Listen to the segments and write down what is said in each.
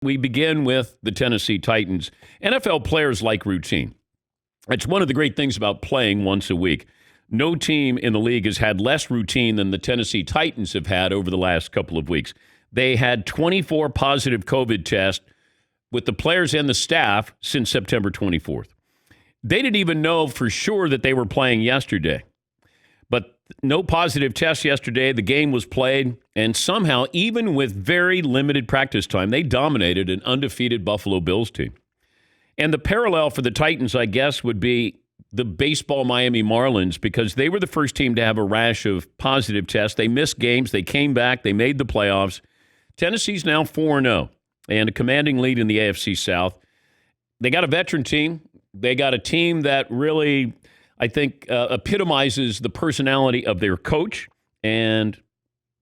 We begin with the Tennessee Titans. NFL players like routine. It's one of the great things about playing once a week. No team in the league has had less routine than the Tennessee Titans have had over the last couple of weeks. They had 24 positive COVID tests with the players and the staff since September 24th. They didn't even know for sure that they were playing yesterday. But no positive tests yesterday. The game was played, and somehow, even with very limited practice time, they dominated an undefeated Buffalo Bills team. And the parallel for the Titans, I guess, would be the baseball Miami Marlins, because they were the first team to have a rash of positive tests. They missed games. They came back. They made the playoffs. Tennessee's now 4-0 and a commanding lead in the AFC South. They got a veteran team. They got a team that really, I think, epitomizes the personality of their coach, and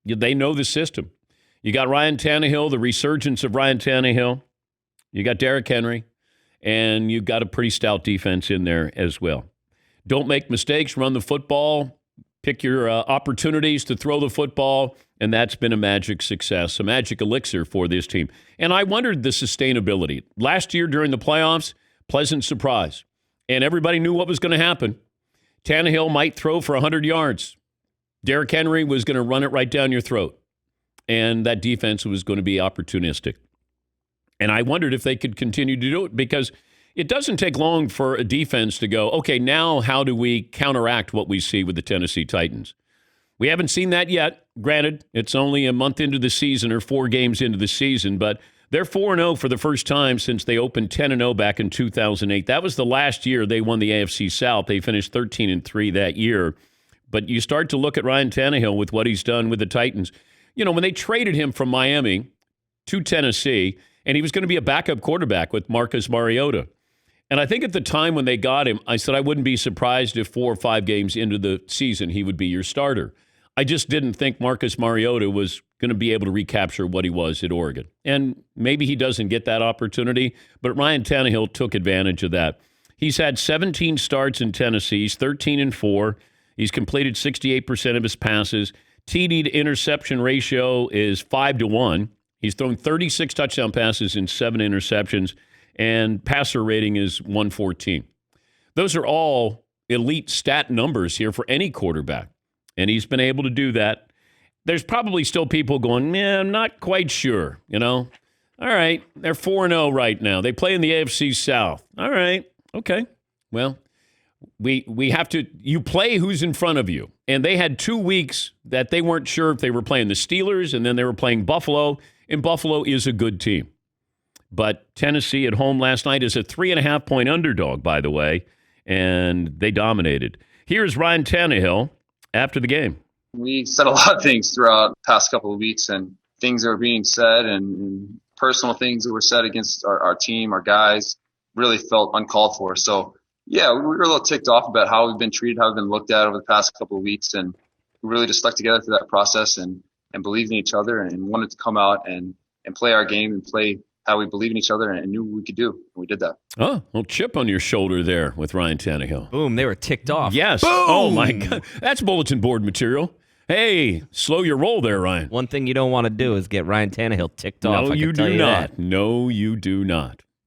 they know the system. You got Ryan Tannehill, the resurgence of Ryan Tannehill. You got Derrick Henry, and you've got a pretty stout defense in there as well. Don't make mistakes. Run the football. Pick your opportunities to throw the football, and that's been a magic success, a magic elixir for this team. And I wondered the sustainability. Last year during the playoffs, pleasant surprise, and everybody knew what was going to happen. Tannehill might throw for 100 yards. Derrick Henry was going to run it right down your throat, and that defense was going to be opportunistic. And I wondered if they could continue to do it, because it doesn't take long for a defense to go, okay, now how do we counteract what we see with the Tennessee Titans? We haven't seen that yet. Granted, it's only a month into the season or 4 games into the season, but they're 4-0 for the first time since they opened 10-0 back in 2008. That was the last year they won the AFC South. They finished 13-3 that year. But you start to look at Ryan Tannehill with what he's done with the Titans. You know, when they traded him from Miami to Tennessee, and he was going to be a backup quarterback with Marcus Mariota. And I think at the time when they got him, I said I wouldn't be surprised if 4 or 5 games into the season he would be your starter. I just didn't think Marcus Mariota was going to be able to recapture what he was at Oregon. And maybe he doesn't get that opportunity, but Ryan Tannehill took advantage of that. He's had 17 starts in Tennessee. He's 13-4. He's completed 68% of his passes. TD to interception ratio is 5-1. He's thrown 36 touchdown passes and 7 interceptions, and passer rating is 114. Those are all elite stat numbers here for any quarterback, and he's been able to do that. There's probably still people going, I'm not quite sure, you know. All right, they're 4-0 right now. They play in the AFC South. All right, okay. Well, we have to, you play who's in front of you. And they had 2 weeks that they weren't sure if they were playing the Steelers, and then they were playing Buffalo, and Buffalo is a good team. But Tennessee at home last night is a 3.5-point underdog, by the way, and they dominated. Here's Ryan Tannehill after the game. We said a lot of things throughout the past couple of weeks, and things that were being said and personal things that were said against our team, our guys, really felt uncalled for. So, yeah, we were a little ticked off about how we've been treated, how we've been looked at over the past couple of weeks, and we really just stuck together through that process and believed in each other and wanted to come out and play our game and play how we believe in each other and knew what we could do. And we did that. Oh, little chip on your shoulder there with Ryan Tannehill. Boom, they were ticked off. Yes. Boom! Oh, my God. That's bulletin board material. Hey, slow your roll there, Ryan. One thing you don't want to do is get Ryan Tannehill ticked off. No, I you can tell do you not. that. No, you do not.